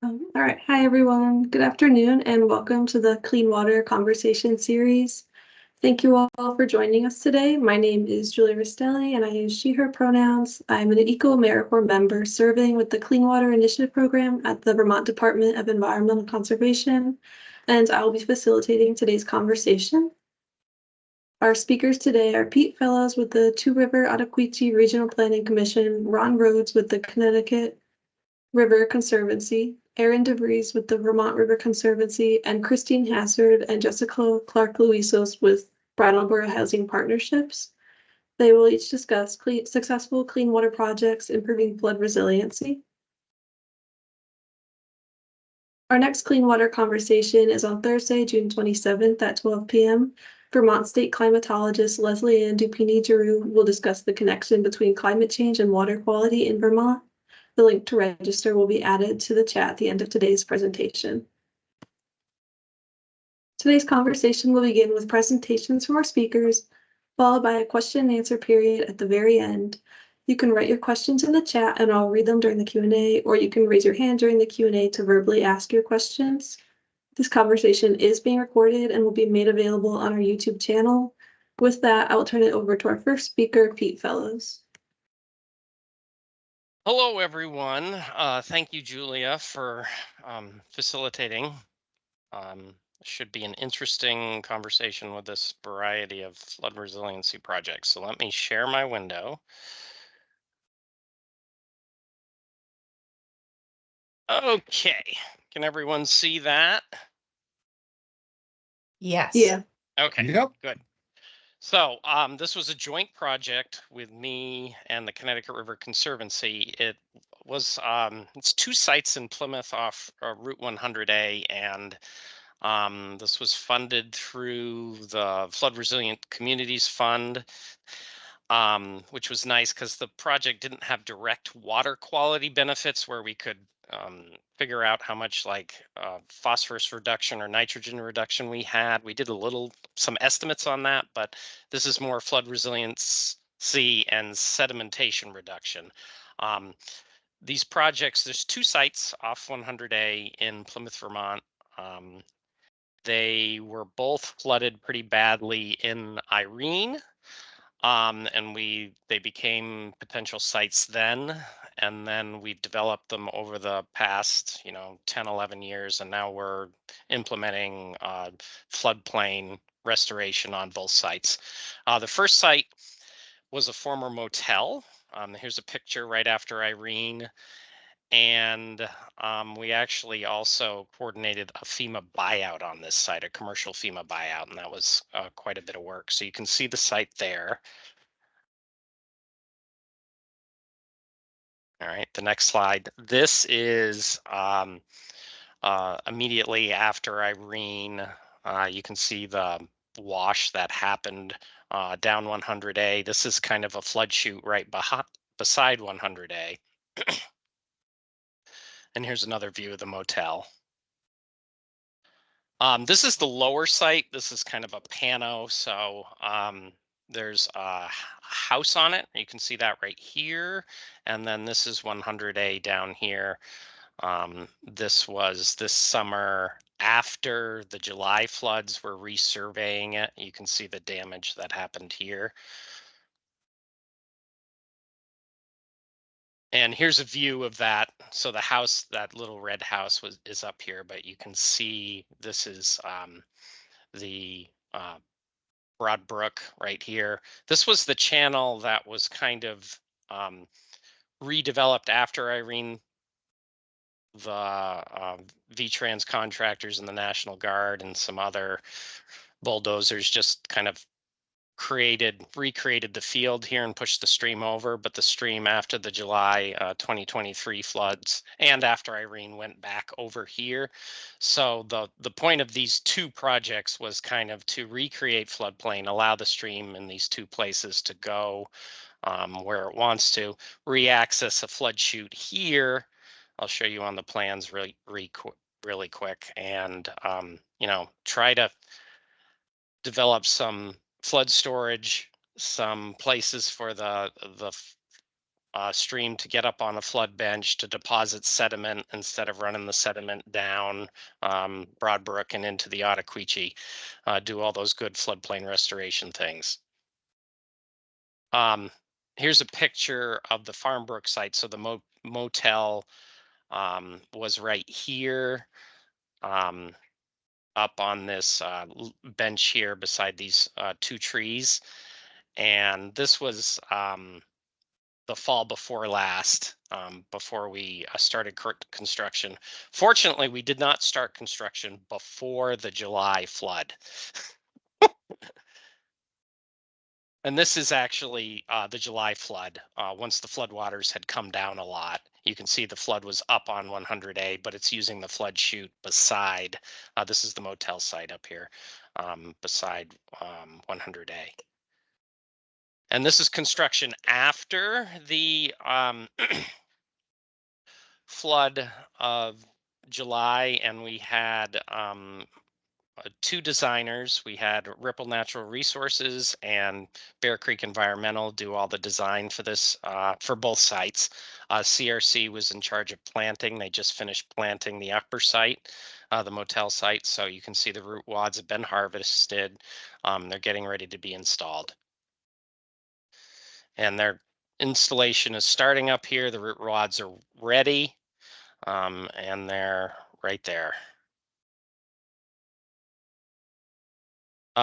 All right. Hi, everyone. Good afternoon, and welcome to the Clean Water Conversation Series. Thank you all for joining us today. My name is Julia Ristelli, and I use she, her pronouns. I'm an Eco-AmeriCorps member serving with the Clean Water Initiative Program at the Vermont Department of Environmental Conservation, and I will be facilitating today's conversation. Our speakers today are Pete Fellows with the Rivers-Ottauquechee Regional Planning Commission, Ron Rhodes with the Connecticut River Conservancy, Erin DeVries with the Vermont River Conservancy, and Christine Hazzard and Jessica Clark Louisos with Brattleboro Housing Partnerships. They will each discuss successful clean water projects improving flood resiliency. Our next clean water conversation is on Thursday, June 27th at 12 p.m. Vermont State climatologist Leslie Ann Dupini-Giroux will discuss the connection between climate change and water quality in Vermont. The link to register will be added to the chat at the end of today's presentation. Today's conversation will begin with presentations from our speakers, followed by a question and answer period at the very end. You can write your questions in the chat and I'll read them during the Q&A, or you can raise your hand during the Q&A to verbally ask your questions. This conversation is being recorded and will be made available on our YouTube channel. With that, I will turn it over to our first speaker, Pete Fellows. Hello, everyone. Thank you, Julia, for facilitating. Should be an interesting conversation with this variety of flood resiliency projects. So let me share my window. Okay, can everyone see that? Yes. Yeah. Okay, Yep. Good. So this was a joint project with me and the Connecticut River Conservancy. It was it's two sites in Plymouth off Route 100A, and this was funded through the Flood Resilient Communities Fund, which was nice because the project didn't have direct water quality benefits where we could figure out how much phosphorus reduction or nitrogen reduction we had. We did some estimates on that, but this is more flood resiliency and sedimentation reduction. These projects, there's two sites off 100A in Plymouth, Vermont. They were both flooded pretty badly in Irene, and they became potential sites then, and then we developed them over the past 10, 11 years, and now we're implementing floodplain restoration on both sites. The first site was a former motel. Here's a picture right after Irene. And we actually also coordinated a FEMA buyout on this site, a commercial FEMA buyout, and that was quite a bit of work. So you can see the site there. All right, the next slide. This is immediately after Irene. You can see the wash that happened down 100A. This is kind of a flood chute right beside 100A. And here's another view of the motel. This is the lower site. This is kind of a pano. So there's a house on it. You can see that right here. And then this is 100A down here. This was this summer after the July floods. We're resurveying it. You can see the damage that happened here. And here's a view of that. So the house, that little red house is up here, but you can see this is the Broad Brook right here. This was the channel that was kind of redeveloped after Irene. The V-Trans contractors and the National Guard and some other bulldozers just kind of recreated the field here and pushed the stream over, but the stream after the July 2023 floods and after Irene went back over here. So the point of these two projects was kind of to recreate floodplain, allow the stream in these two places to go where it wants to, re-access a flood chute here. I'll show you on the plans really quick, and try to develop some flood storage, some places for the stream to get up on a flood bench to deposit sediment instead of running the sediment down Broad Brook and into the Ottauquechee, do all those good floodplain restoration things. Here's a picture of the Farm Brook site. So the motel was right here, up on this bench here beside these two trees. And this was the fall before last, before we started construction. Fortunately, we did not start construction before the July flood. And this is actually the July flood. Once the floodwaters had come down a lot, you can see the flood was up on 100A, but it's using the flood chute beside. This is the motel site up here, beside 100A. And this is construction after the flood of July, and we had two designers. We had Ripple Natural Resources and Bear Creek Environmental do all the design for this, for both sites. CRC was in charge of planting. They just finished planting the upper site, the motel site. So you can see the root wads have been harvested. They're getting ready to be installed. And their installation is starting up here. The root rods are ready, and they're right there.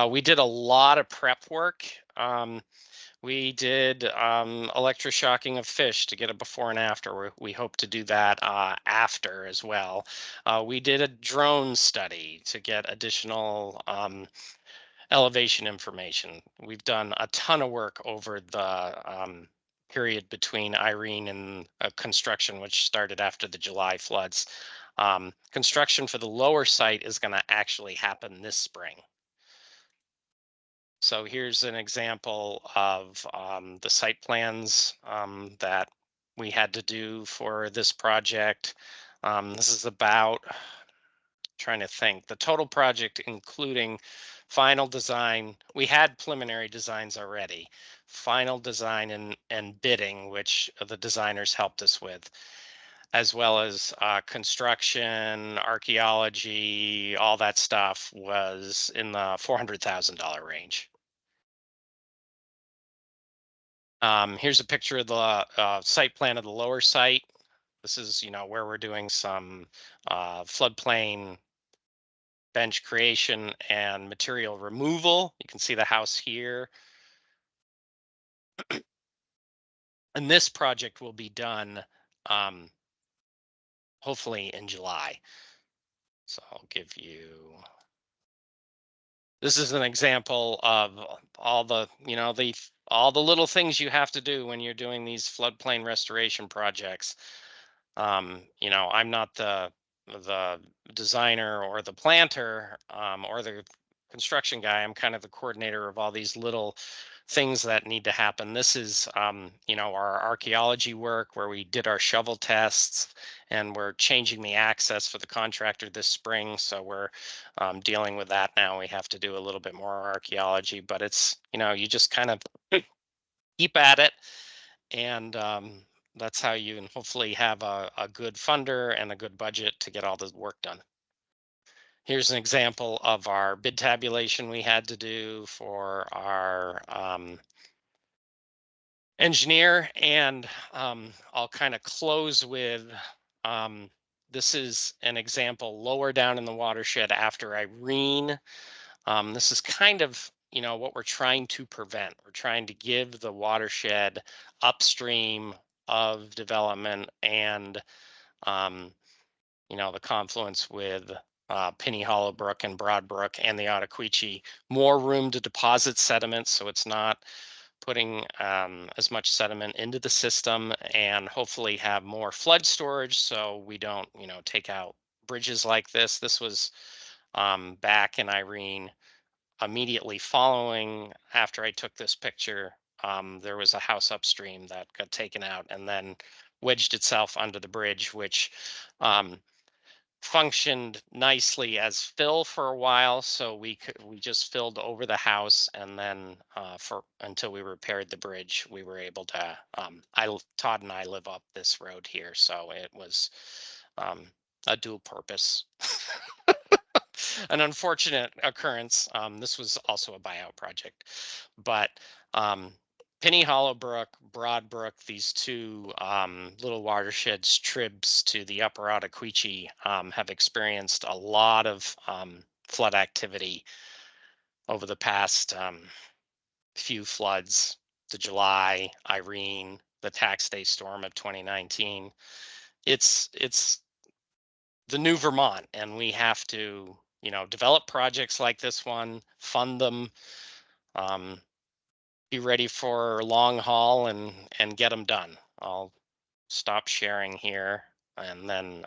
We did a lot of prep work. We did electroshocking of fish to get a before and after. We hope to do that after as well. We did a drone study to get additional elevation information. We've done a ton of work over the period between Irene and construction, which started after the July floods. Construction for the lower site is going to actually happen this spring. So here's an example of the site plans that we had to do for this project. This is about, trying to think, the total project, including final design. We had preliminary designs already, final design and bidding, which the designers helped us with, as well as construction, archaeology, all that stuff was in the $400,000 range. Here's a picture of the site plan of the lower site. This is, where we're doing some floodplain bench creation and material removal. You can see the house here. And this project will be done hopefully in July. So I'll give you, this is an example of all the, all the little things you have to do when you're doing these floodplain restoration projects. I'm not the designer or the planter or the construction guy. I'm kind of the coordinator of all these little things that need to happen. This is, our archaeology work where we did our shovel tests, and we're changing the access for the contractor this spring. So we're dealing with that now. We have to do a little bit more archaeology, but it's, you just kind of keep at it. And that's how you and hopefully have a good funder and a good budget to get all the work done. Here's an example of our bid tabulation we had to do for our engineer. And I'll kind of close with, this is an example lower down in the watershed after Irene. This is kind of, what we're trying to prevent. We're trying to give the watershed upstream of development and, the confluence with Penny Hollow Brook and Broad Brook and the Ottauquechee more room to deposit sediment, so it's not putting as much sediment into the system, and hopefully have more flood storage so we don't, take out bridges like this. This was back in Irene. Immediately following, after I took this picture, there was a house upstream that got taken out and then wedged itself under the bridge, which functioned nicely as fill for a while, so we just filled over the house, and then for until we repaired the bridge, we were able to. Todd and I live up this road here, so it was um, a dual purpose. An unfortunate occurrence. This was also a buyout project, but um, Penny Hollow Brook, Broad Brook, these two little watersheds, tribs to the upper Ottauquechee, have experienced a lot of flood activity over the past few floods. The July, Irene, the tax day storm of 2019. It's the new Vermont, and we have to, develop projects like this one, fund them, um, be ready for long haul, and get them done. I'll stop sharing here, and then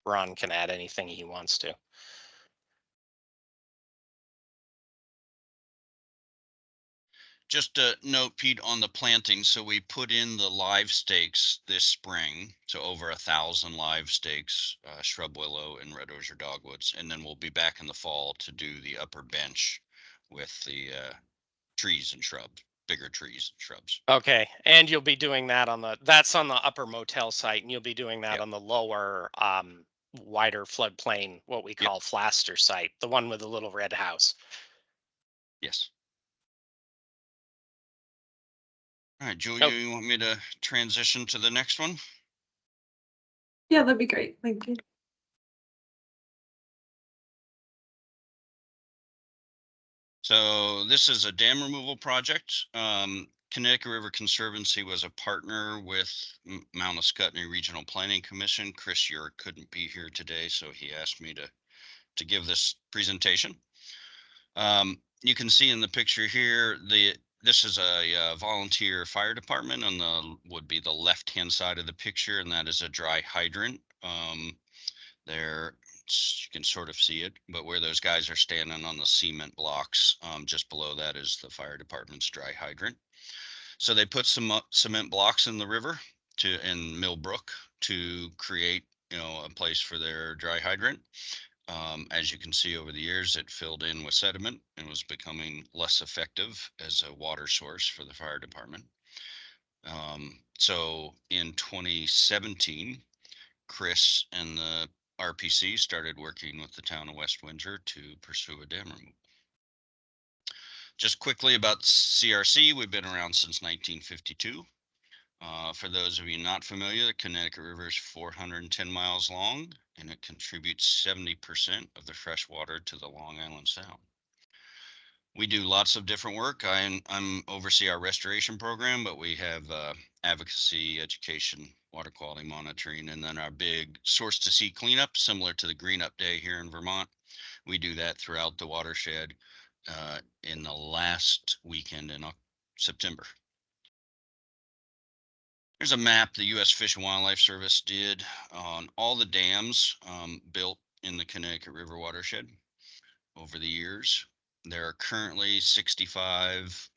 Ron can add anything he wants to. Just a note, Pete, on the planting. So we put in the live stakes this spring, so over 1,000 live stakes, shrub willow and red osier dogwoods, and then we'll be back in the fall to do the upper bench with the trees and shrubs, bigger trees and shrubs. Okay, and you'll be doing that that's on the upper motel site, and you'll be doing that Yep. on the lower, wider floodplain, what we Yep. call Flaster site, the one with the little red house. Yes. All right, Julia, you want me to transition to the next one? Yeah, that'd be great. Thank you. So this is a dam removal project. Connecticut River Conservancy was a partner with Mount Ascutney Regional Planning Commission. Chris Urick couldn't be here today, so he asked me to give this presentation. You can see in the picture here, this is a volunteer fire department on would be the left-hand side of the picture, and that is a dry hydrant. There, you can sort of see it, but where those guys are standing on the cement blocks, just below that is the fire department's dry hydrant. So they put some cement blocks in the river in Mill Brook to create, a place for their dry hydrant. As you can see over the years, it filled in with sediment and was becoming less effective as a water source for the fire department. So in 2017, Chris and the RPC started working with the town of West Windsor to pursue a dam removal. Just quickly about CRC, we've been around since 1952. For those of you not familiar, the Connecticut River is 410 miles long, and it contributes 70% of the fresh water to the Long Island Sound. We do lots of different work. I'm oversee our restoration program, but we have advocacy, education, water quality monitoring, and then our big source to sea cleanup, similar to the Green Up Day here in Vermont. We do that throughout the watershed in the last weekend in September. There's a map the U.S. Fish and Wildlife Service did on all the dams built in the Connecticut River watershed over the years. There are currently 65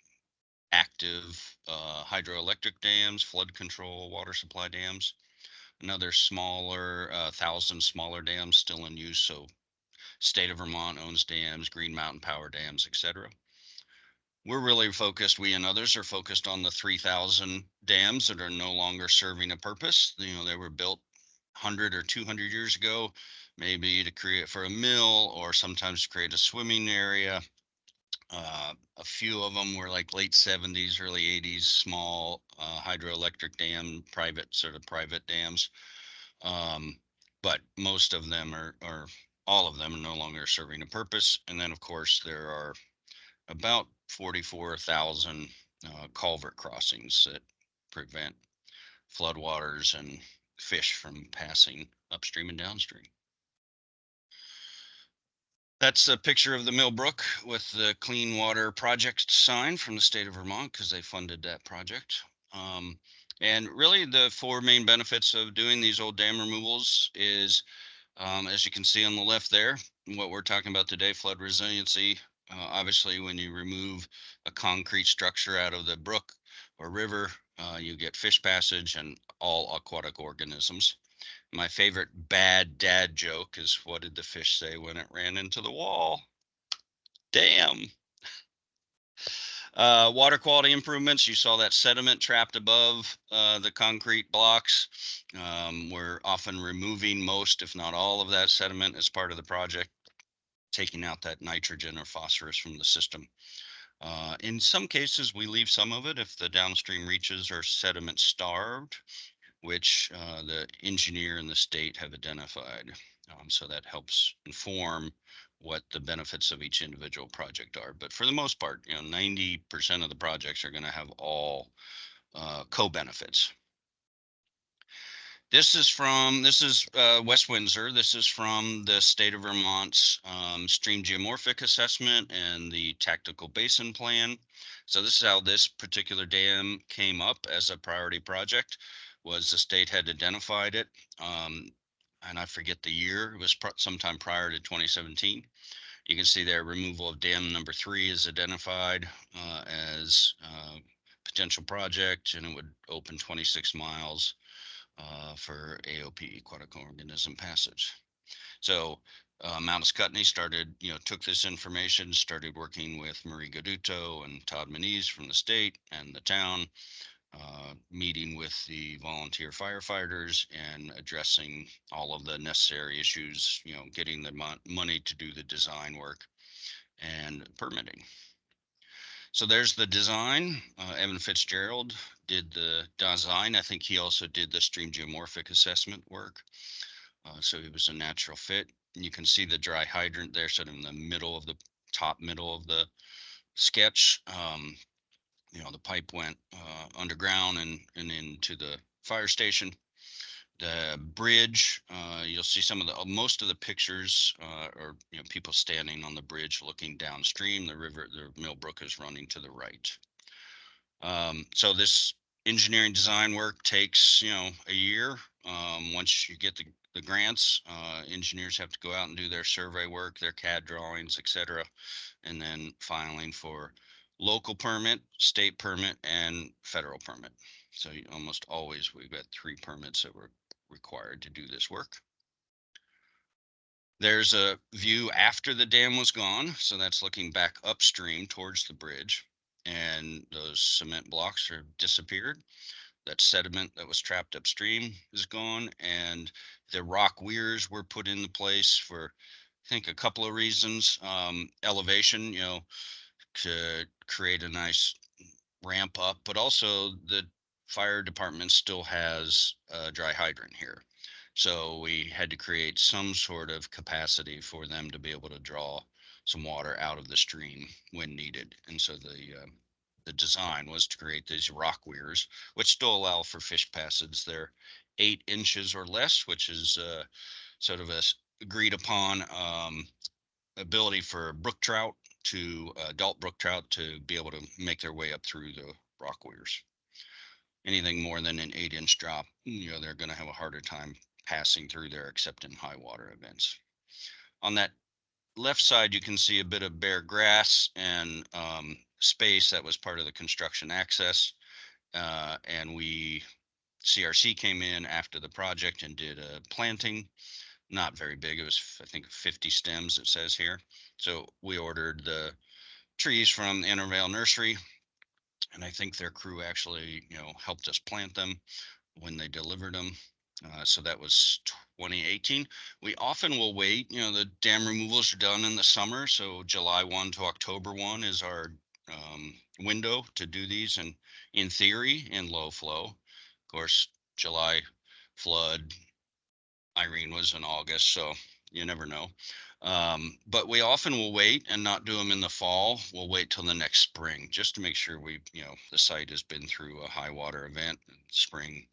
active hydroelectric dams, flood control, water supply dams. Another smaller, 1,000 smaller dams still in use. So state of Vermont owns dams, Green Mountain Power dams, etc. We're really focused, we and others are focused on the 3,000 dams that are no longer serving a purpose. They were built 100 or 200 years ago, maybe to create for a mill or sometimes to create a swimming area. A few of them were like late 70s, early 80s, small hydroelectric dam, private dams. But most of them are all of them are no longer serving a purpose. And then, of course, there are about 44,000 culvert crossings that prevent floodwaters and fish from passing upstream and downstream. That's a picture of the Mill Brook with the Clean Water Project sign from the state of Vermont because they funded that project. And really the four main benefits of doing these old dam removals is, as you can see on the left there, what we're talking about today, flood resiliency. Obviously, when you remove a concrete structure out of the brook or river, you get fish passage and all aquatic organisms. My favorite bad dad joke is, what did the fish say when it ran into the wall? Damn. Water quality improvements. You saw that sediment trapped above the concrete blocks. We're often removing most, if not all, of that sediment as part of the project, taking out that nitrogen or phosphorus from the system. In some cases, we leave some of it if the downstream reaches are sediment starved, which the engineer and the state have identified. So that helps inform what the benefits of each individual project are. But for the most part, 90% of the projects are going to have all co-benefits. This is West Windsor. This is from the state of Vermont's stream geomorphic assessment and the tactical basin plan. So this is how this particular dam came up as a priority project. Was the state had identified it, and I forget the year. It was sometime prior to 2017. You can see there removal of dam number 3 is identified as potential project, and it would open 26 miles for AOP, aquatic organism passage. So Mount Scottney started, took this information, started working with Marie Goduto and Todd Manise from the state and the town, meeting with the volunteer firefighters and addressing all of the necessary issues, getting the money to do the design work and permitting. So there's the design. Evan Fitzgerald did the design. I think he also did the stream geomorphic assessment work. So it was a natural fit. And you can see the dry hydrant there, sort of in the middle of the top middle of the sketch. The pipe went underground and into the fire station. The bridge, you'll see some of the most of the pictures are people standing on the bridge looking downstream. The Millbrook is running to the right. So this engineering design work takes a year. Once you get the grants, engineers have to go out and do their survey work, their CAD drawings, etc., and then filing for local permit, state permit, and federal permit. So almost always we've got 3 permits that were required to do this work. There's a view after the dam was gone. So that's looking back upstream towards the bridge, and those cement blocks are disappeared. That sediment that was trapped upstream is gone, and the rock weirs were put into place for, I think, a couple of reasons. Elevation, to create a nice ramp up, but also the fire department still has a dry hydrant here. So we had to create some sort of capacity for them to be able to draw some water out of the stream when needed. And so the design was to create these rock weirs, which still allow for fish passage. They're 8 inches or less, which is sort of a agreed upon ability for brook trout to adult brook trout to be able to make their way up through the rock weirs. Anything more than an 8-inch drop, they're going to have a harder time passing through there except in high water events. On that left side, you can see a bit of bare grass and space that was part of the construction access. And CRC came in after the project and did a planting. Not very big. It was, I think, 50 stems, it says here. So we ordered the trees from the Intervale Nursery, and I think their crew actually, helped us plant them when they delivered them. So that was 2018. We often will wait, the dam removals are done in the summer. So July 1 to October 1 is our window to do these. And in theory, in low flow, of course, July flood, Irene was in August, so you never know. But we often will wait and not do them in the fall. We'll wait till the next spring just to make sure the site has been through a high water event, spring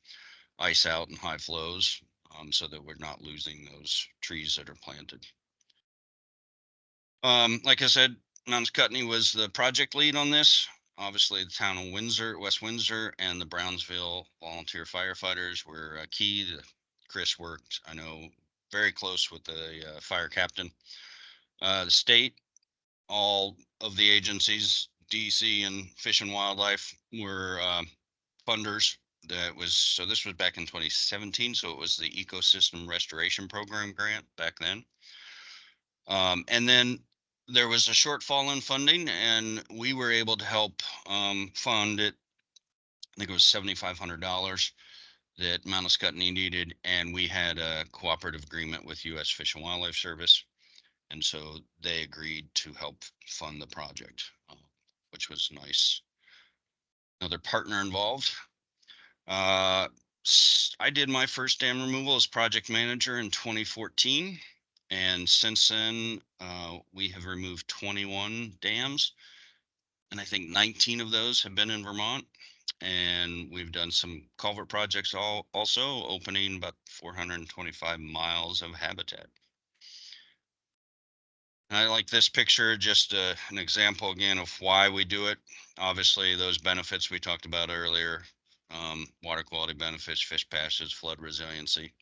ice out and high flows, so that we're not losing those trees that are planted. Like I said, Mount Scottney was the project lead on this. Obviously, the town of Windsor, West Windsor, and the Brownsville volunteer firefighters were key. Chris worked, I know, very close with the fire captain. The state, all of the agencies, DC and Fish and Wildlife, were funders So this was back in 2017. So it was the Ecosystem Restoration Program grant back then. And then there was a shortfall in funding, and we were able to help fund it. I think it was $7,500 that Mount Scottney needed, and we had a cooperative agreement with U.S. Fish and Wildlife Service, and so they agreed to help fund the project, which was nice. Another partner involved. I did my first dam removal as project manager in 2014. And since then, we have removed 21 dams. And I think 19 of those have been in Vermont. And we've done some culvert projects also, opening about 425 miles of habitat. And I like this picture, just an example again of why we do it. Obviously, those benefits we talked about earlier, water quality benefits, fish passes, flood resiliency.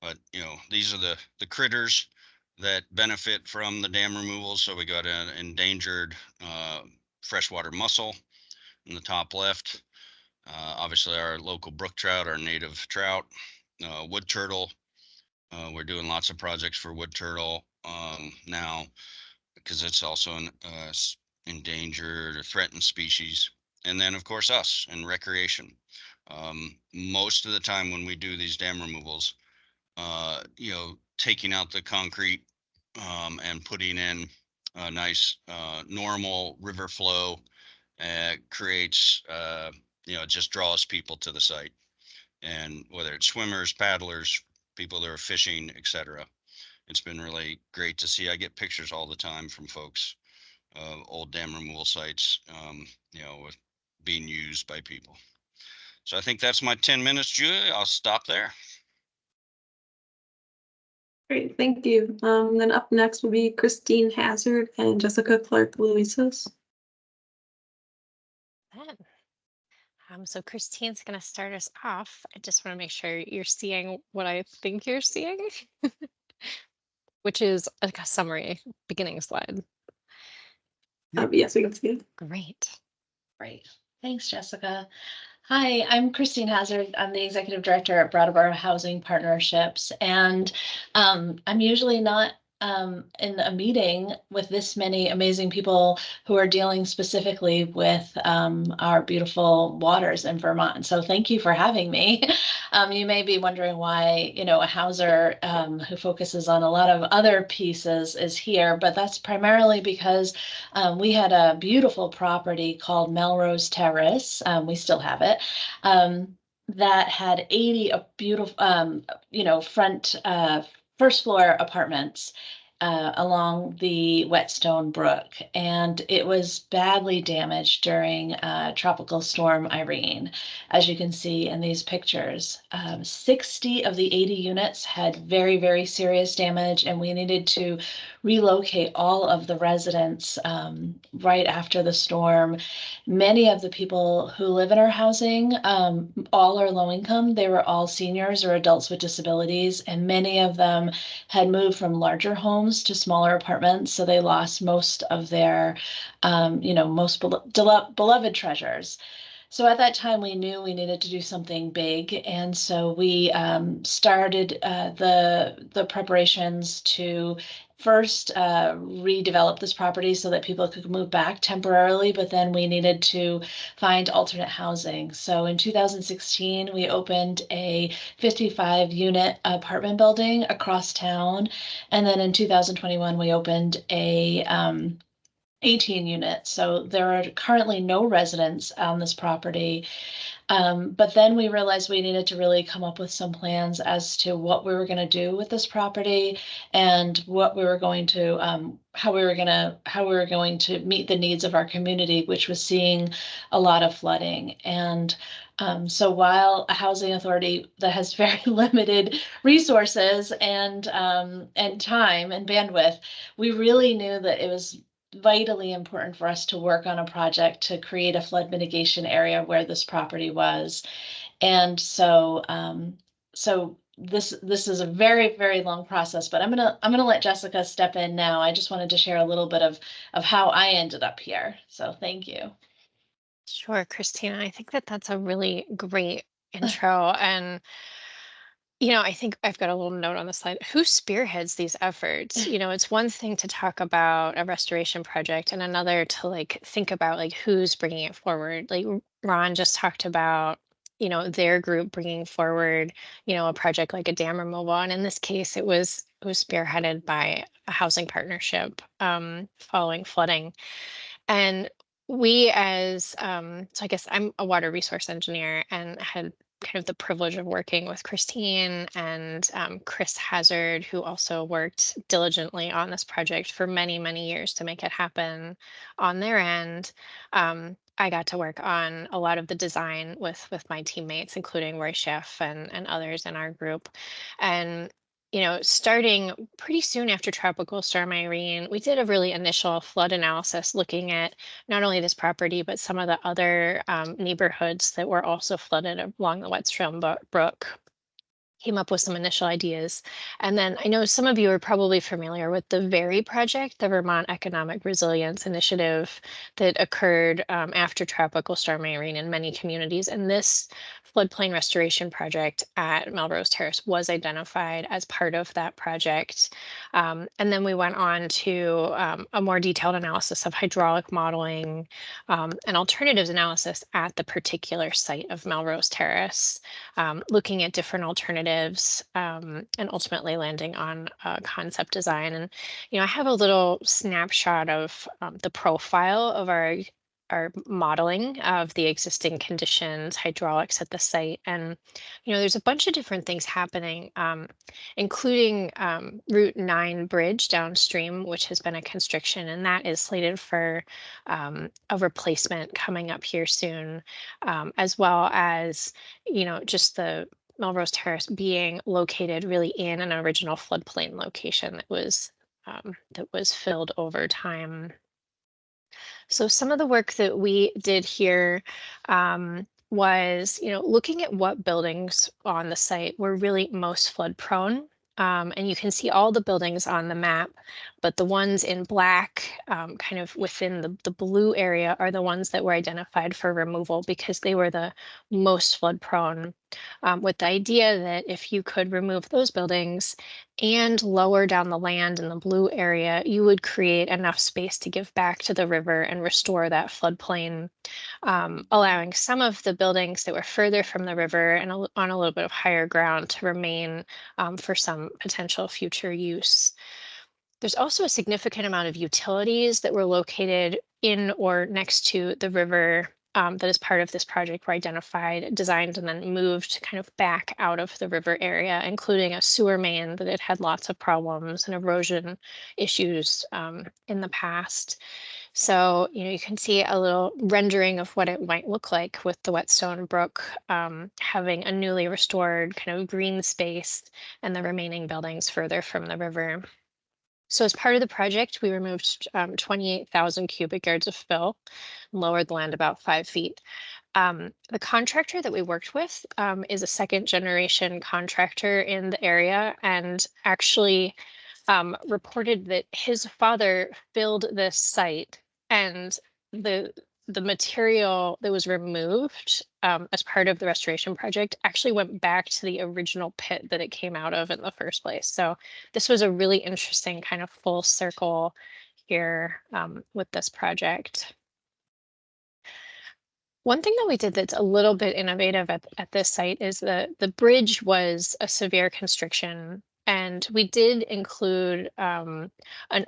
But these are the critters that benefit from the dam removal. So we got an endangered freshwater mussel in the top left. Obviously, our local brook trout, our native trout, wood turtle. We're doing lots of projects for wood turtle now, because it's also an endangered or threatened species. And then, of course, us in recreation. Most of the time when we do these dam removals, taking out the concrete and putting in a nice normal river flow creates, it just draws people to the site. And whether it's swimmers, paddlers, people that are fishing, etc. It's been really great to see. I get pictures all the time from folks of old dam removal sites, with being used by people. So I think that's my 10 minutes, Julia. I'll stop there. Great, thank you. Then up next will be Christine Hazzard and Jessica Clark Louisos. So Christine's going to start us off. I just want to make sure you're seeing what I think you're seeing, which is like a summary beginning slide. Yes, we can see it. Great. Great. Thanks, Jessica. Hi, I'm Christine Hazzard. I'm the Executive Director at Brattleboro Housing Partnerships, and I'm usually not in a meeting with this many amazing people who are dealing specifically with our beautiful waters in Vermont. So thank you for having me. You may be wondering why, a houser who focuses on a lot of other pieces is here, but that's primarily because we had a beautiful property called Melrose Terrace. We still have it. That had 80 beautiful, first floor apartments along the Whetstone Brook, and it was badly damaged during Tropical Storm Irene, as you can see in these pictures. 60 of the 80 units had very, very serious damage, and we needed to relocate all of the residents right after the storm. Many of the people who live in our housing, all are low income. They were all seniors or adults with disabilities, and many of them had moved from larger homes to smaller apartments, so they lost most of their, most beloved treasures. So at that time, we knew we needed to do something big, and so we started the preparations to first redevelop this property so that people could move back temporarily, but then we needed to find alternate housing. So in 2016, we opened a 55-unit apartment building across town, and then in 2021, we opened a 18 units. So there are currently no residents on this property. But then we realized we needed to really come up with some plans as to what we were going to do with this property and what we were going to, how we were going to meet the needs of our community, which was seeing a lot of flooding. And so while a housing authority that has very limited resources and time and bandwidth, we really knew that it was vitally important for us to work on a project to create a flood mitigation area where this property was. And so this is a very, very long process, but I'm gonna let Jessica step in now. I just wanted to share a little bit of how I ended up here. So thank you. Sure, Christina. I think that that's a really great intro. And, I think I've got a little note on the slide. Who spearheads these efforts? It's one thing to talk about a restoration project and another to think about who's bringing it forward. Like Ron just talked about, their group bringing forward, a project like a dam removal. And in this case, it was spearheaded by a housing partnership following flooding. And we so I guess I'm a water resource engineer and had kind of the privilege of working with Christine and Chris Hazzard, who also worked diligently on this project for many, many years to make it happen on their end. I got to work on a lot of the design with my teammates, including Roy Schiff and others in our group. And starting pretty soon after Tropical Storm Irene, we did a really initial flood analysis looking at not only this property, but some of the other neighborhoods that were also flooded along the Whetstone Brook. Came up with some initial ideas. And then I know some of you are probably familiar with the VERY project, the Vermont Economic Resilience Initiative that occurred after Tropical Storm Irene in many communities. And this floodplain restoration project at Melrose Terrace was identified as part of that project. And then we went on to a more detailed analysis of hydraulic modeling and alternatives analysis at the particular site of Melrose Terrace, looking at different alternatives and ultimately landing on concept design. And, I have a little snapshot of the profile of our modeling of the existing conditions, hydraulics at the site. And, there's a bunch of different things happening, including Route 9 bridge downstream, which has been a constriction, and that is slated for a replacement coming up here soon, as well as, just the Melrose Terrace being located really in an original floodplain location that was filled over time. So some of the work that we did here was, looking at what buildings on the site were really most flood prone. And you can see all the buildings on the map, but the ones in black, kind of within the blue area, are the ones that were identified for removal because they were the most flood prone, with the idea that if you could remove those buildings and lower down the land in the blue area, you would create enough space to give back to the river and restore that floodplain, allowing some of the buildings that were further from the river and on a little bit of higher ground to remain for some potential future use. There's also a significant amount of utilities that were located in or next to the river, that is part of this project were identified, designed, and then moved kind of back out of the river area, including a sewer main that had lots of problems and erosion issues in the past. So, you can see a little rendering of what it might look like with the Whetstone Brook having a newly restored kind of green space and the remaining buildings further from the river. So as part of the project, we removed 28,000 cubic yards of fill, lowered the land about 5 feet. The contractor that we worked with is a second generation contractor in the area and actually reported that his father filled this site, and the material that was removed as part of the restoration project actually went back to the original pit that it came out of in the first place. So this was a really interesting kind of full circle here with this project. One thing that we did that's a little bit innovative at this site is the bridge was a severe constriction, and we did include an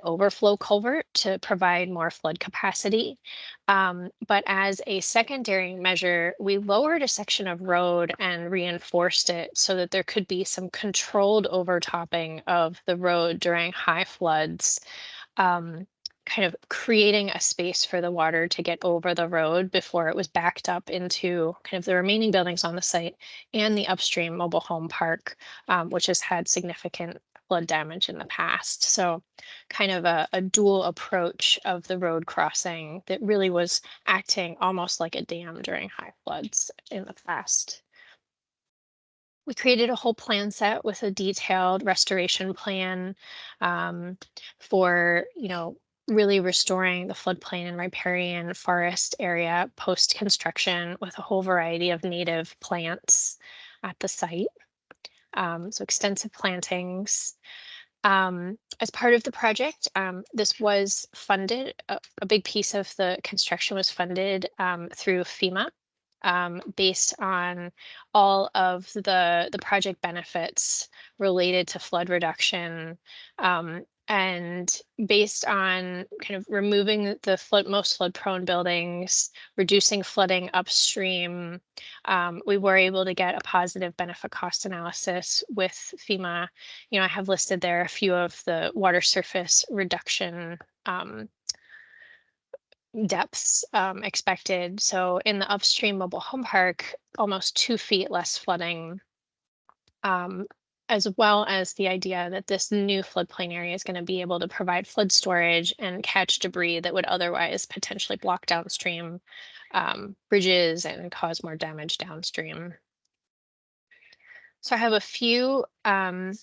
overflow culvert to provide more flood capacity. But as a secondary measure, we lowered a section of road and reinforced it so that there could be some controlled overtopping of the road during high floods. Kind of creating a space for the water to get over the road before it was backed up into kind of the remaining buildings on the site and the upstream mobile home park, which has had significant flood damage in the past. So kind of a dual approach of the road crossing that really was acting almost like a dam during high floods in the past. We created a whole plan set with a detailed restoration plan for, really restoring the floodplain and riparian forest area post-construction with a whole variety of native plants at the site. So extensive plantings. As part of the project, this was funded, a big piece of the construction was funded through FEMA, based on all of the project benefits related to flood reduction, and based on kind of removing the most flood prone buildings, reducing flooding upstream. We were able to get a positive benefit cost analysis with FEMA. I have listed there a few of the water surface reduction depths expected. So in the upstream mobile home park, almost 2 feet less flooding, as well as the idea that this new floodplain area is going to be able to provide flood storage and catch debris that would otherwise potentially block downstream bridges and cause more damage downstream. So I have a few kind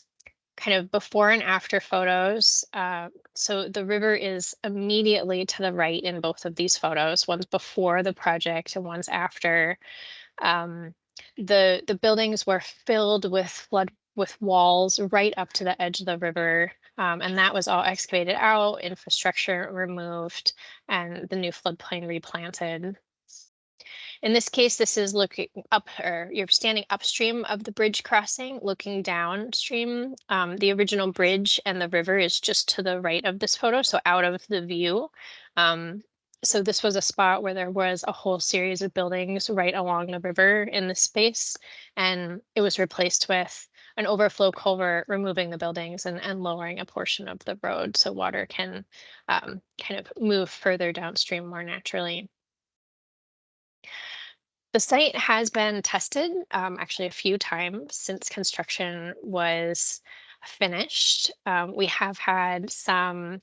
of before and after photos. So the river is immediately to the right in both of these photos. One's before the project and one's after. The buildings were filled with walls right up to the edge of the river, and that was all excavated out, infrastructure removed, and the new floodplain replanted. In this case, this is looking up, or you're standing upstream of the bridge crossing, looking downstream. The original bridge and the river is just to the right of this photo, so out of the view. So this was a spot where there was a whole series of buildings right along the river in this space, and it was replaced with an overflow culvert, removing the buildings and lowering a portion of the road so water can kind of move further downstream more naturally. The site has been tested actually a few times since construction was finished. We have had some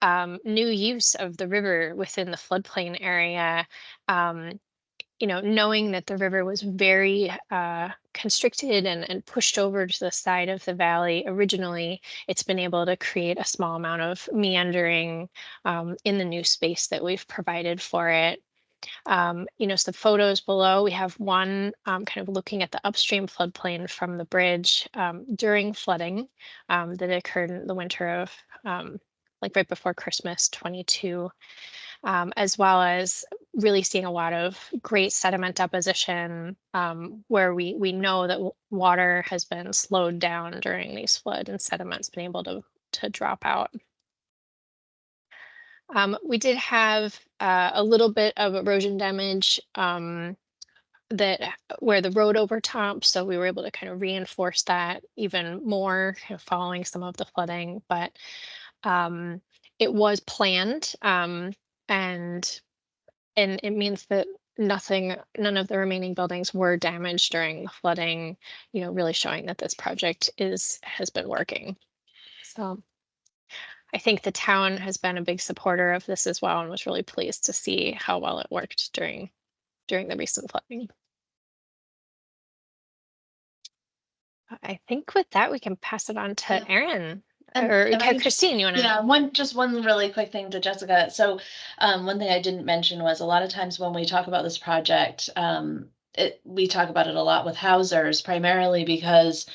new use of the river within the floodplain area. Knowing that the river was very constricted and pushed over to the side of the valley originally, it's been able to create a small amount of meandering in the new space that we've provided for it. So the photos below, we have one kind of looking at the upstream floodplain from the bridge during flooding that occurred in the winter of like right before Christmas 22, as well as really seeing a lot of great sediment deposition where we know that water has been slowed down during these floods and sediment's been able to drop out. We did have a little bit of erosion damage where the road overtopped, so we were able to kind of reinforce that even more, kind of following some of the flooding. But it was planned, and it means that none of the remaining buildings were damaged during the flooding. Really showing that this project has been working. So I think the town has been a big supporter of this as well and was really pleased to see how well it worked during the recent flooding. I think with that, we can pass it on to Erin. Or Christine, you want to? Yeah, one really quick thing to Jessica. So one thing I didn't mention was a lot of times when we talk about this project, we talk about it a lot with housers, primarily because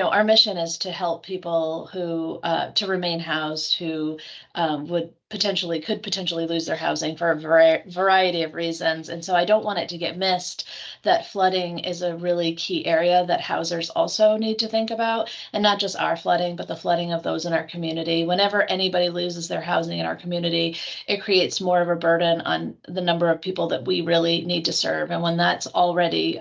our mission is to help people who to remain housed who could potentially lose their housing for a variety of reasons. And so I don't want it to get missed that flooding is a really key area that housers also need to think about, and not just our flooding, but the flooding of those in our community. Whenever anybody loses their housing in our community, it creates more of a burden on the number of people that we really need to serve. And when that's already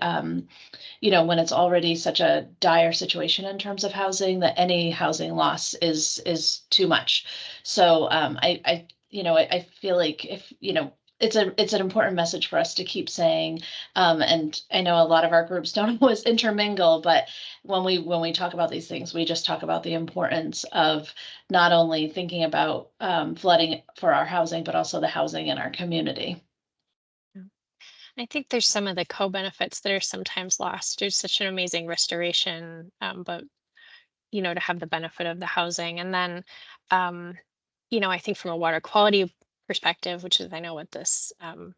when it's already such a dire situation in terms of housing, that any housing loss is too much. So I feel like if it's an important message for us to keep saying, and I know a lot of our groups don't always intermingle, but when we talk about these things, we just talk about the importance of not only thinking about flooding for our housing, but also the housing in our community. I think there's some of the co-benefits that are sometimes lost. There's such an amazing restoration, but to have the benefit of the housing, and then I think from a water quality perspective, which is I know what this kind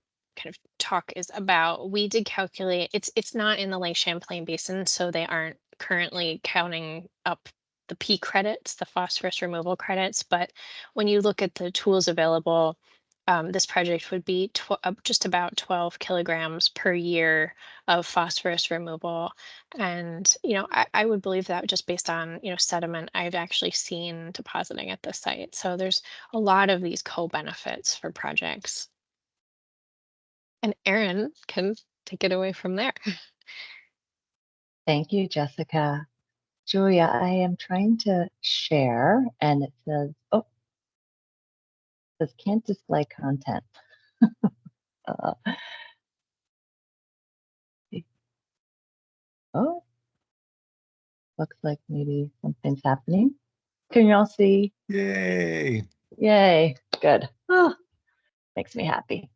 of talk is about, we did calculate it's not in the Lake Champlain Basin, so they aren't currently counting up the P credits, the phosphorus removal credits. But when you look at the tools available, this project would be just about 12 kilograms per year of phosphorus removal. And, I would believe that just based on, sediment I've actually seen depositing at the site. So there's a lot of these co-benefits for projects. And Erin can take it away from there. Thank you, Jessica. Julia, I am trying to share and it says, oh, it says can't display content. Oh, looks like maybe something's happening. Can you all see? Yay. Yay, good. Oh, makes me happy.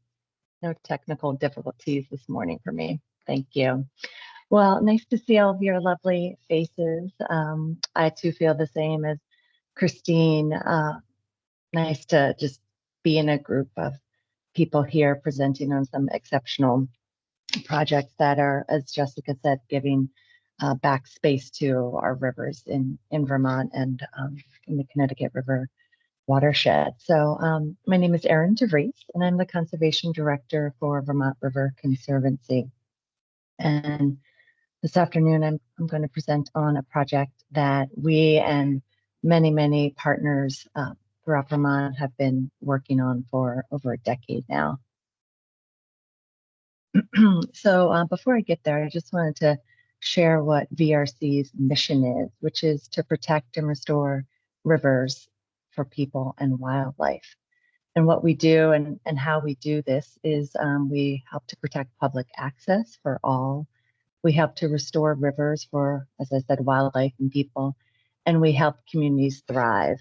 No technical difficulties this morning for me. Thank you. Well, nice to see all of your lovely faces. I too feel the same as Christine. Nice to just be in a group of people here presenting on some exceptional projects that are, as Jessica said, giving back space to our rivers in Vermont and in the Connecticut River watershed. So my name is Erin DeVries, and I'm the Conservation Director for Vermont River Conservancy. And this afternoon, I'm going to present on a project that we and many partners throughout Vermont have been working on for over a decade now. So before I get there, I just wanted to share what VRC's mission is, which is to protect and restore rivers for people and wildlife. And what we do and how we do this is we help to protect public access for all. We help to restore rivers for, as I said, wildlife and people, and we help communities thrive.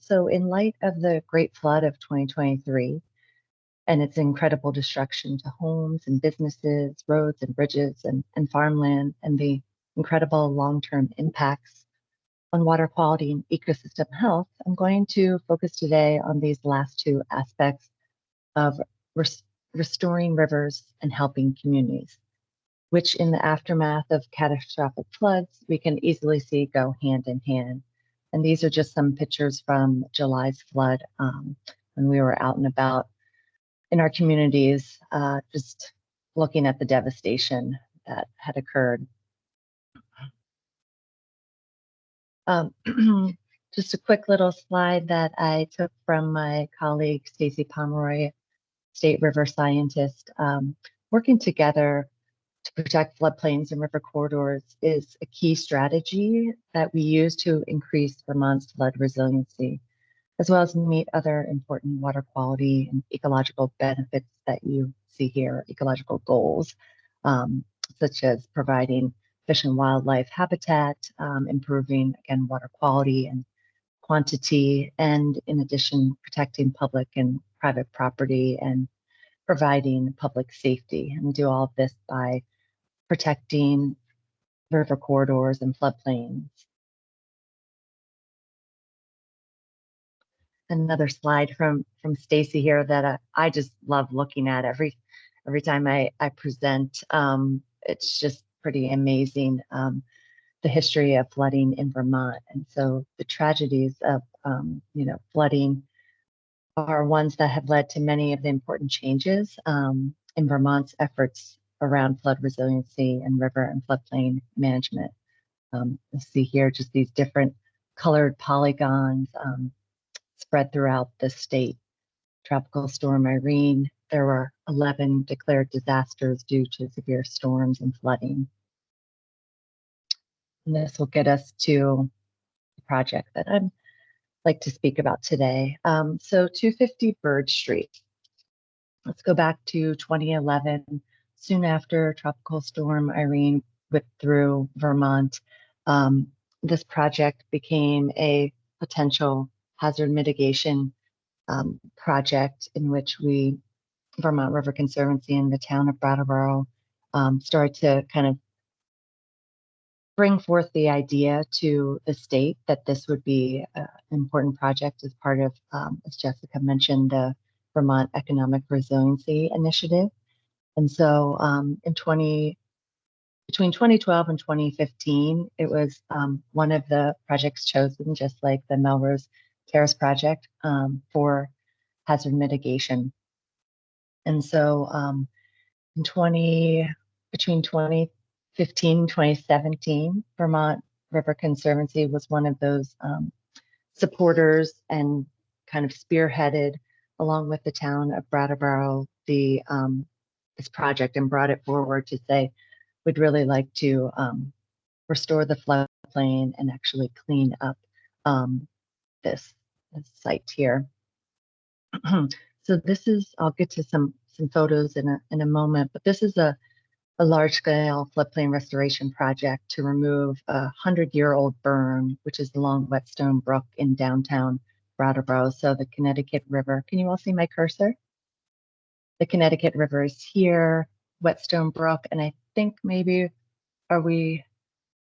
So in light of the Great Flood of 2023 and its incredible destruction to homes and businesses, roads and bridges and farmland, and the incredible long-term impacts on water quality and ecosystem health, I'm going to focus today on these last two aspects of restoring rivers and helping communities, which in the aftermath of catastrophic floods, we can easily see go hand in hand. And these are just some pictures from July's flood when we were out and about in our communities, just looking at the devastation that had occurred. Just a quick little slide that I took from my colleague, Stacy Pomeroy, state river scientist. Working together to protect floodplains and river corridors is a key strategy that we use to increase Vermont's flood resiliency, as well as meet other important water quality and ecological benefits that you see here, ecological goals, such as providing fish and wildlife habitat, improving, again, water quality and quantity, and in addition, protecting public and private property and providing public safety. And we do all of this by protecting river corridors and floodplains. Another slide from Stacy here that I just love looking at every time I present. It's just pretty amazing, the history of flooding in Vermont. And so the tragedies of flooding are ones that have led to many of the important changes in Vermont's efforts around flood resiliency and river and floodplain management. You'll see here just these different colored polygons spread throughout the state. Tropical Storm Irene, there were 11 declared disasters due to severe storms and flooding. And this will get us to the project that I'd like to speak about today. So 250 Bird Street. Let's go back to 2011, soon after Tropical Storm Irene whipped through Vermont. This project became a potential hazard mitigation project in which Vermont River Conservancy and the town of Brattleboro started to kind of bring forth the idea to the state that this would be an important project as part of, as Jessica mentioned, the Vermont Economic Resiliency Initiative. And so between 2012 and 2015, it was one of the projects chosen, just like the Melrose Terrace project, for hazard mitigation. And so between 2015 and 2017, Vermont River Conservancy was one of those supporters and kind of spearheaded, along with the town of Brattleboro, this project, and brought it forward to say, we'd really like to restore the floodplain and actually clean up this site here. So this is, I'll get to some photos in a moment, but this is a large-scale floodplain restoration project to remove a 100-year-old burn, which is along Whetstone Brook in downtown Brattleboro. So the Connecticut River, can you all see my cursor? The Connecticut River is here, Whetstone Brook, and I think maybe, are we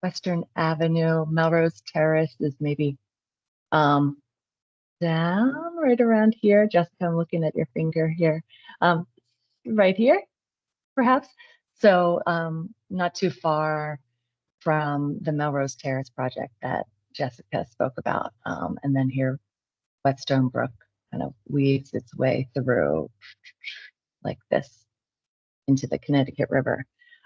Western Avenue, Melrose Terrace is maybe down right around here. Jessica, I'm looking at your finger here. Right here, perhaps. So not too far from the Melrose Terrace project that Jessica spoke about. And then here, Whetstone Brook kind of weaves its way through like this into the Connecticut River.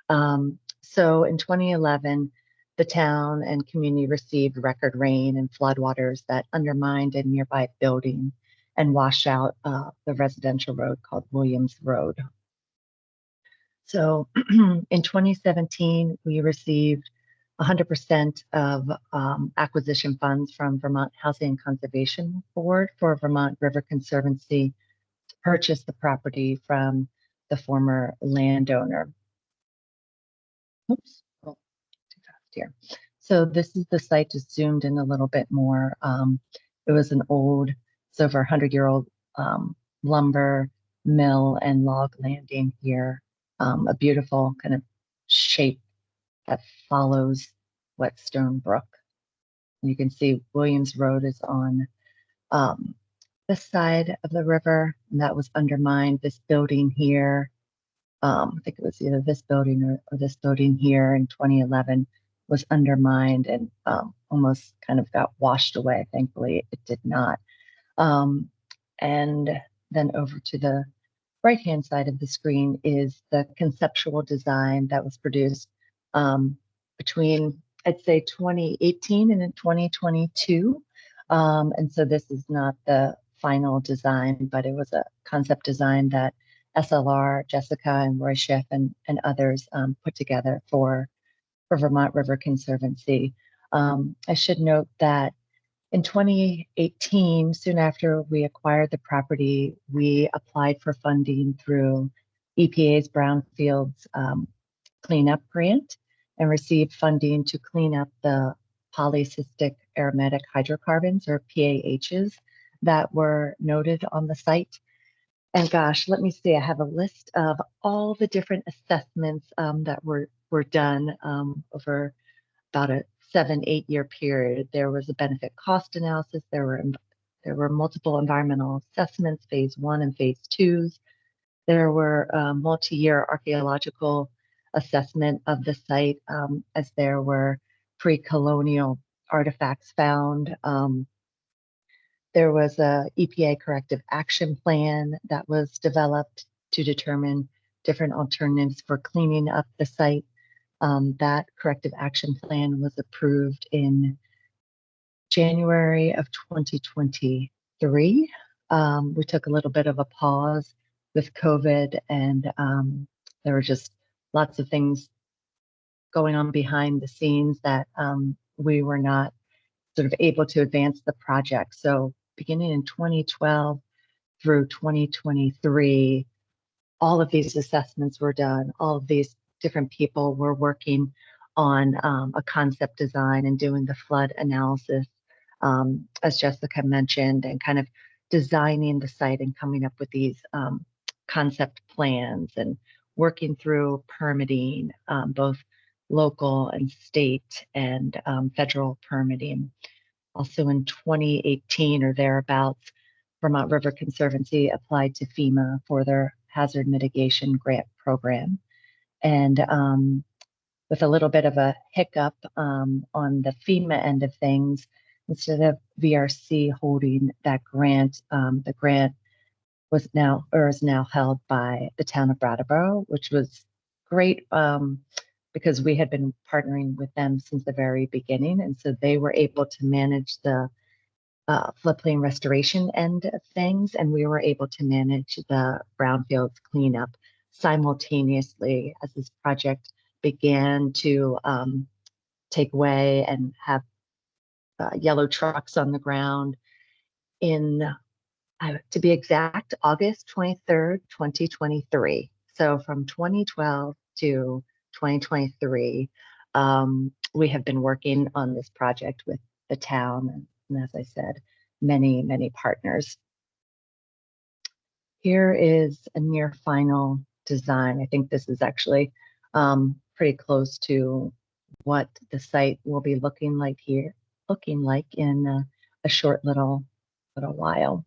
So in 2011, the town and community received record rain and floodwaters that undermined a nearby building and washed out the residential road called Williams Road. So in 2017, we received 100% of acquisition funds from Vermont Housing and Conservation Board for Vermont River Conservancy to purchase the property from the former landowner. Oops, oh, too fast here. So this is the site, just zoomed in a little bit more. It was an old, it's over 100-year-old lumber mill and log landing here. A beautiful kind of shape that follows Whetstone Brook. And you can see Williams Road is on this side of the river, and that was undermined. This building here, I think it was either this building or this building here in 2011 was undermined and almost kind of got washed away. Thankfully, it did not. And then over to the right-hand side of the screen is the conceptual design that was produced between, I'd say, 2018 and in 2022. And so this is not the final design, but it was a concept design that SLR, Jessica and Roy Schiff and others put together for Vermont River Conservancy. I should note that in 2018, soon after we acquired the property, we applied for funding through EPA's Brownfields Cleanup Grant and received funding to clean up the polycystic aromatic hydrocarbons, or PAHs, that were noted on the site. And gosh, let me see, I have a list of all the different assessments that were done over about a 7-8 year period. There was a benefit cost analysis. There were multiple environmental assessments, phase 1 and phase 2s. There were multi-year archaeological assessment of the site, as there were pre-colonial artifacts found. There was a EPA corrective action plan that was developed to determine different alternatives for cleaning up the site. That corrective action plan was approved in January of 2023. We took a little bit of a pause with COVID, and there were just lots of things going on behind the scenes that we were not sort of able to advance the project. So beginning in 2012 through 2023, all of these assessments were done. All of these different people were working on a concept design and doing the flood analysis, as Jessica mentioned, and kind of designing the site and coming up with these concept plans and working through permitting, both local and state and federal permitting. Also in 2018 or thereabouts, Vermont River Conservancy applied to FEMA for their hazard mitigation grant program. And with a little bit of a hiccup on the FEMA end of things, instead of VRC holding that grant, the grant was now or is now held by the town of Brattleboro, which was great because we had been partnering with them since the very beginning. And so they were able to manage the floodplain restoration end of things, and we were able to manage the brownfields cleanup simultaneously as this project began to take way and have yellow trucks on the ground in, to be exact, August 23rd, 2023. So from 2012 to 2023, we have been working on this project with the town and as I said, many, many partners. Here is a near final design. I think this is actually pretty close to what the site will be looking like in a short little while.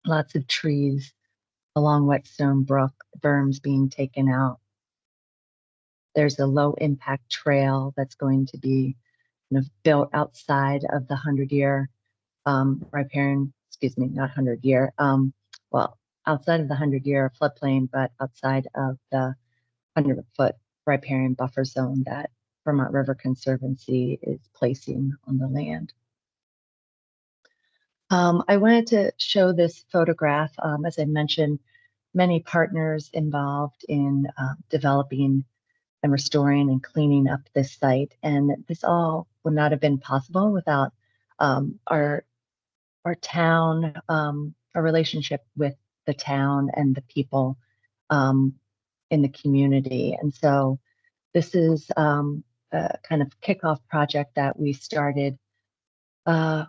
Lots of trees along Whetstone Brook, berms being taken out. There's a low impact trail that's going to be kind of built outside of the 100-year riparian, excuse me, not 100-year, well, outside of the 100-year floodplain, but outside of the 100-foot riparian buffer zone that Vermont River Conservancy is placing on the land. I wanted to show this photograph. As I mentioned, many partners involved in developing and restoring and cleaning up this site. And this all would not have been possible without our town, our relationship with the town and the people in the community. And so this is a kind of kickoff project that we started, a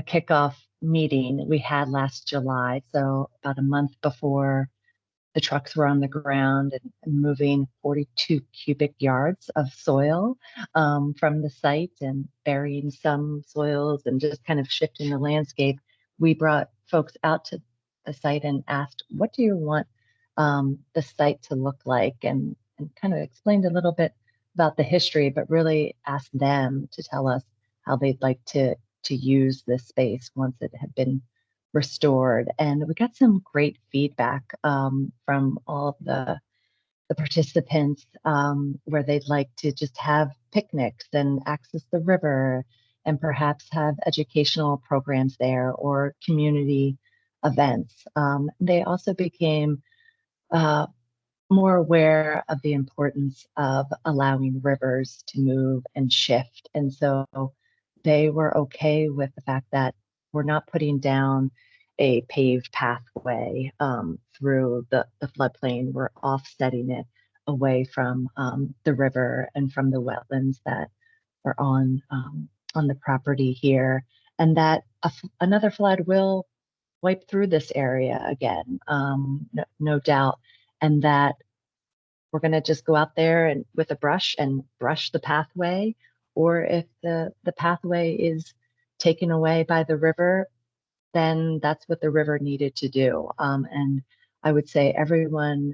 kickoff meeting we had last July. So about a month before the trucks were on the ground and moving 42 cubic yards of soil from the site and burying some soils and just kind of shifting the landscape. We brought folks out to the site and asked, what do you want the site to look like? And kind of explained a little bit about the history, but really asked them to tell us how they'd like to use this space once it had been restored. And we got some great feedback from all of the participants where they'd like to just have picnics and access the river and perhaps have educational programs there or community events. They also became more aware of the importance of allowing rivers to move and shift. And so they were okay with the fact that we're not putting down a paved pathway through the floodplain. We're offsetting it away from the river and from the wetlands that are on the property here, and that another flood will wipe through this area again, no doubt, and that we're going to just go out there and with a brush and brush the pathway, or if the pathway is taken away by the river, then that's what the river needed to do. And I would say everyone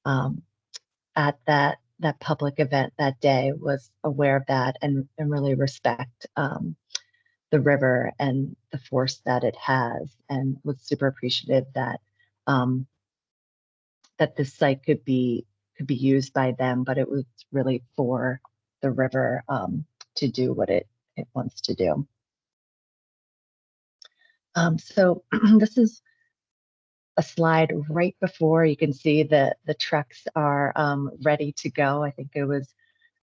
at that public event that day was aware of that and really respect the river and the force that it has, and was super appreciative that that this site could be used by them, but it was really for the river to do what it wants to do. So this is a slide right before you can see the trucks are ready to go. I think it was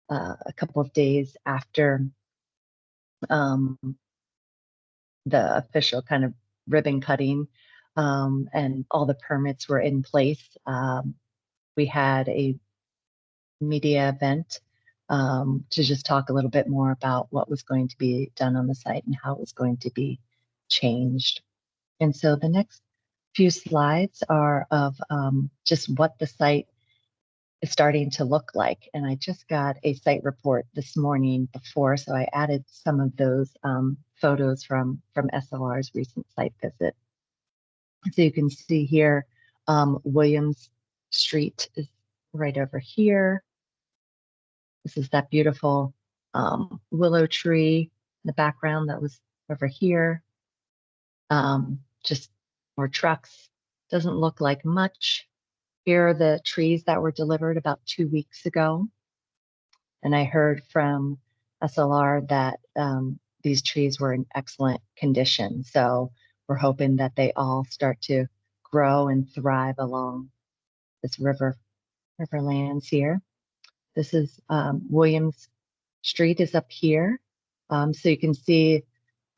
a couple of days after the official kind of ribbon cutting and all the permits were in place. We had a media event to just talk a little bit more about what was going to be done on the site and how it was going to be changed. And so the next few slides are of just what the site is starting to look like. And I just got a site report this morning before, so I added some of those photos from SLR's recent site visit. So you can see here, Williams Street is right over here. This is that beautiful willow tree in the background that was over here. Just more trucks. Doesn't look like much. Here are the trees that were delivered about 2 weeks ago. And I heard from SLR that these trees were in excellent condition. So we're hoping that they all start to grow and thrive along this riverlands here. This is Williams Street is up here. So you can see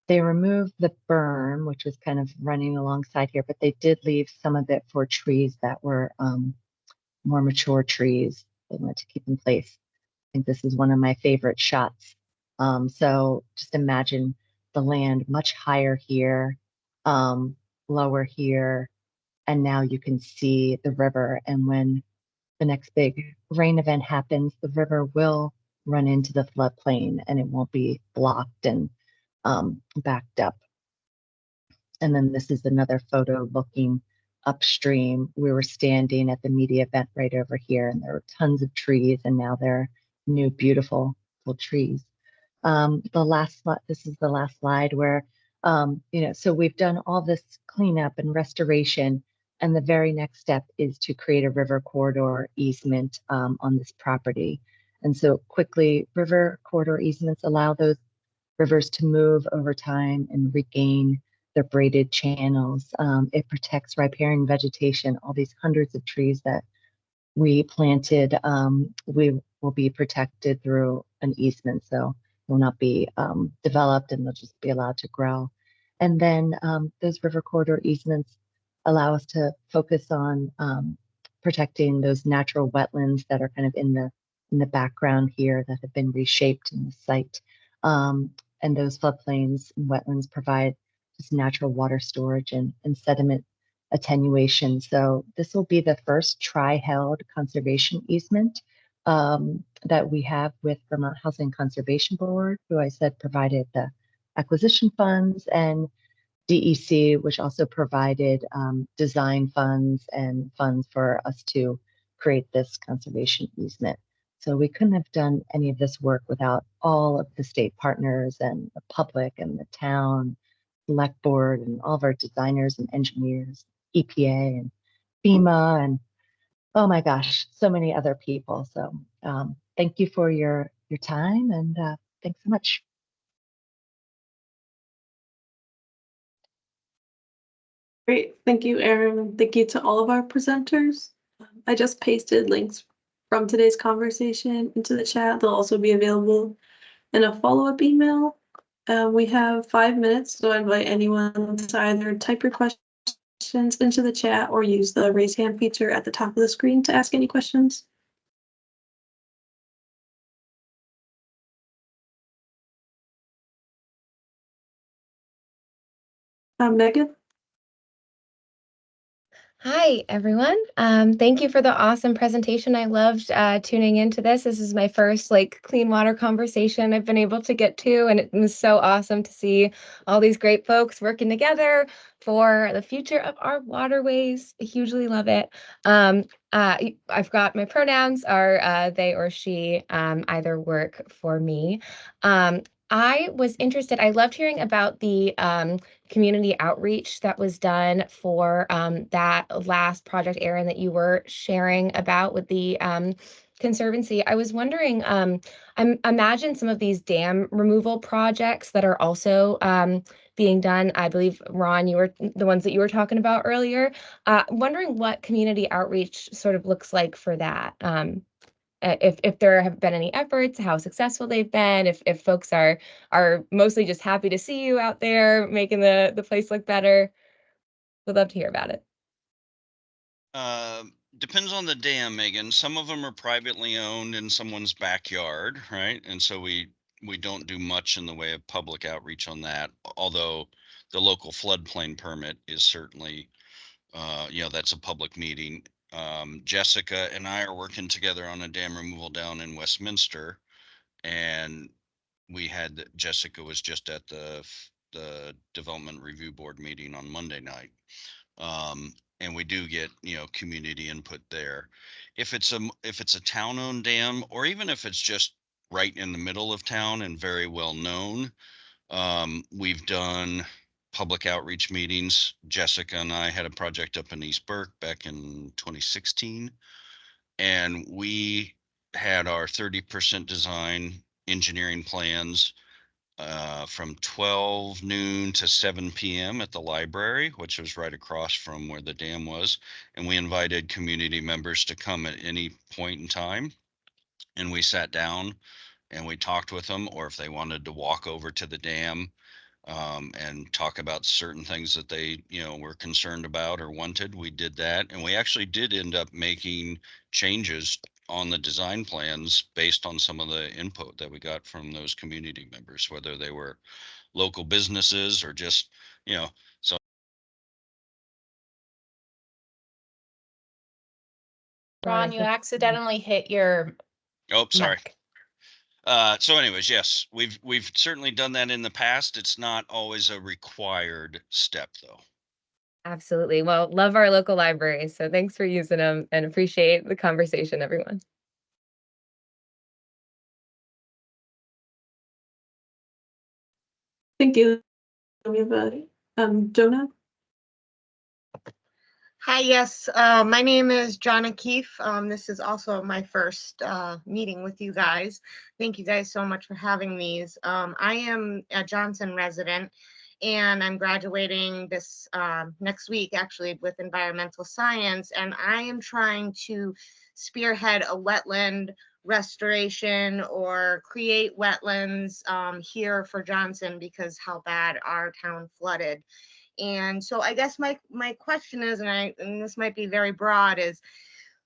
they removed the berm, which was kind of running alongside here, but they did leave some of it for trees that were more mature trees they wanted to keep in place. I think this is one of my favorite shots. So just imagine the land much higher here, lower here, and now you can see the river. And when the next big rain event happens, the river will run into the floodplain and it won't be blocked and backed up. And then this is another photo looking upstream. We were standing at the media event right over here, and there were tons of trees, and now they're new, beautiful trees. This is the last slide where, so we've done all this cleanup and restoration, and the very next step is to create a river corridor easement on this property. And so quickly, river corridor easements allow those rivers to move over time and regain their braided channels. It protects riparian vegetation, all these hundreds of trees that we planted, we will be protected through an easement, so will not be developed and they'll just be allowed to grow. And then those river corridor easements allow us to focus on protecting those natural wetlands that are kind of in the background here that have been reshaped in the site. And those floodplains and wetlands provide just natural water storage and sediment attenuation. So this will be the first tri-held conservation easement that we have with Vermont Housing Conservation Board, who I said provided the acquisition funds, and DEC, which also provided design funds and funds for us to create this conservation easement. So we couldn't have done any of this work without all of the state partners and the public and the town, select board, and all of our designers and engineers, EPA and FEMA, and oh my gosh, so many other people. So thank you for your time, and thanks so much. Great, thank you, Erin. Thank you to all of our presenters. I just pasted links from today's conversation into the chat. They'll also be available in a follow-up email. We have 5 minutes, so I invite anyone to either type your questions into the chat or use the raise hand feature at the top of the screen to ask any questions. Megan? Hi, everyone. Thank you for the awesome presentation. I loved tuning into this. This is my first clean water conversation I've been able to get to, and it was so awesome to see all these great folks working together for the future of our waterways. I hugely love it. I've got my pronouns are they or she, either work for me. I was interested, I loved hearing about the community outreach that was done for that last project, Erin, that you were sharing about with the Conservancy. I was wondering, I imagine some of these dam removal projects that are also being done, I believe, Ron, you were the ones that you were talking about earlier. Wondering what community outreach sort of looks like for that. If there have been any efforts, how successful they've been, if folks are mostly just happy to see you out there making the place look better. Would love to hear about it. Depends on the dam, Megan. Some of them are privately owned in someone's backyard, right? And so we don't do much in the way of public outreach on that, although the local floodplain permit is certainly, that's a public meeting. Jessica and I are working together on a dam removal down in Westminster, and Jessica was just at the Development Review Board meeting on Monday night. And we do get, community input there. If it's a town-owned dam, or even if it's just right in the middle of town and very well known, we've done public outreach meetings. Jessica and I had a project up in East Burke back in 2016, and we had our 30% design engineering plans from 12 noon to 7 p.m. at the library, which was right across from where the dam was. And we invited community members to come at any point in time. And we sat down and we talked with them, or if they wanted to walk over to the dam and talk about certain things that they, were concerned about or wanted, we did that. And we actually did end up making changes on the design plans based on some of the input that we got from those community members, whether they were local businesses or just, so. Ron, you accidentally hit your Oh, sorry. mic. So anyways, yes, we've certainly done that in the past. It's not always a required step though. Absolutely. Well, love our local libraries. So thanks for using them and appreciate the conversation, everyone. Thank you. We have Jonah. Hi, yes, my name is John O'Keefe. This is also my first meeting with you guys. Thank you guys so much for having these. I am a Johnson resident, and I'm graduating this next week, actually, with environmental science, and I am trying to spearhead a wetland restoration or create wetlands here for Johnson because how bad our town flooded. And so I guess my question is, and this might be very broad, is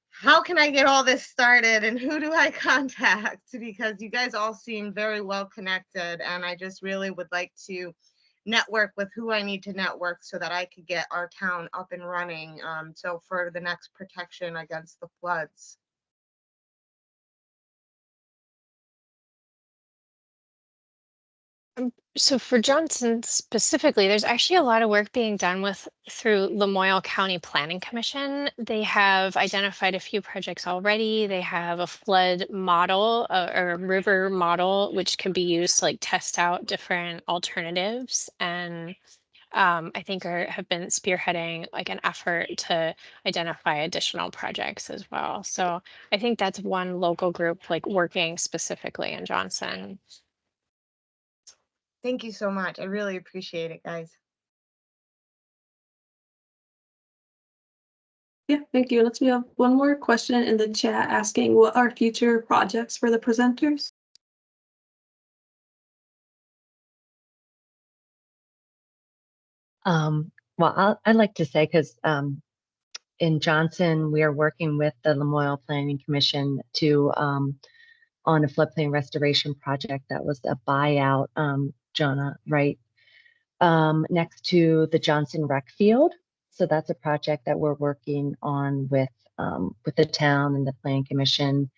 how can I get all this started and who do I contact? Because you guys all seem very well connected, and I just really would like to network with who I need to network so that I could get our town up and running. So for the next protection against the floods. So for Johnson specifically, there's actually a lot of work being done through Lamoille County Planning Commission. They have identified a few projects already. They have a flood model or a river model, which can be used to like test out different alternatives. And I think have been spearheading like an effort to identify additional projects as well. So I think that's one local group like working specifically in Johnson. Thank you so much. I really appreciate it, guys. Yeah, thank you. We have one more question in the chat asking what are future projects for the presenters? Well, I'd like to say, because in Johnson, we are working with the Lamoille Planning Commission to on a floodplain restoration project that was a buyout, Jonah, right next to the Johnson Rec Field. So that's a project that we're working on with the town and the Planning Commission,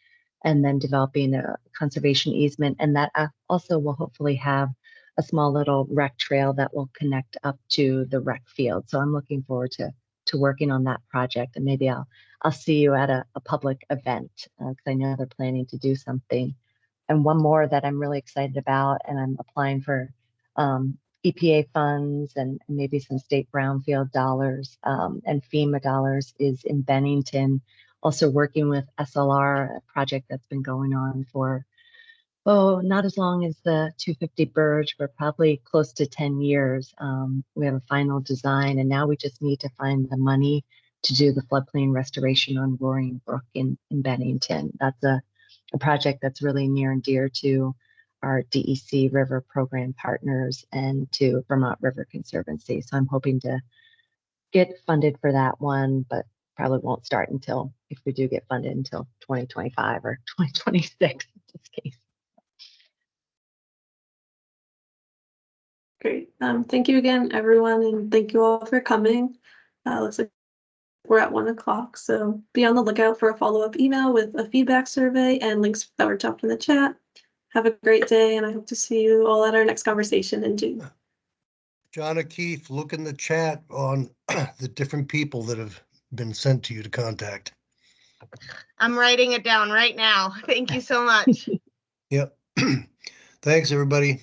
and then developing a conservation easement. And that also will hopefully have a small little rec trail that will connect up to the rec field. So I'm looking forward to working on that project, and maybe I'll see you at a public event because I know they're planning to do something. And one more that I'm really excited about, and I'm applying for EPA funds and maybe some state brownfield dollars and FEMA dollars, is in Bennington, also working with SLR, a project that's been going on for, not as long as the 250 Burge, but probably close to 10 years. We have a final design, and now we just need to find the money to do the floodplain restoration on Roaring Brook in Bennington. That's a project that's really near and dear to our DEC River Program partners and to Vermont River Conservancy. So I'm hoping to get funded for that one, but probably won't start until, if we do get funded, until 2025 or 2026 in this case. Great. Thank you again, everyone, and thank you all for coming. Looks like We're at 1 o'clock, so be on the lookout for a follow-up email with a feedback survey and links that were dropped in the chat. Have a great day, and I hope to see you all at our next conversation in June. John O'Keefe, look in the chat on the different people that have been sent to you to contact. I'm writing it down right now. Thank you so much. Yep. Thanks, everybody.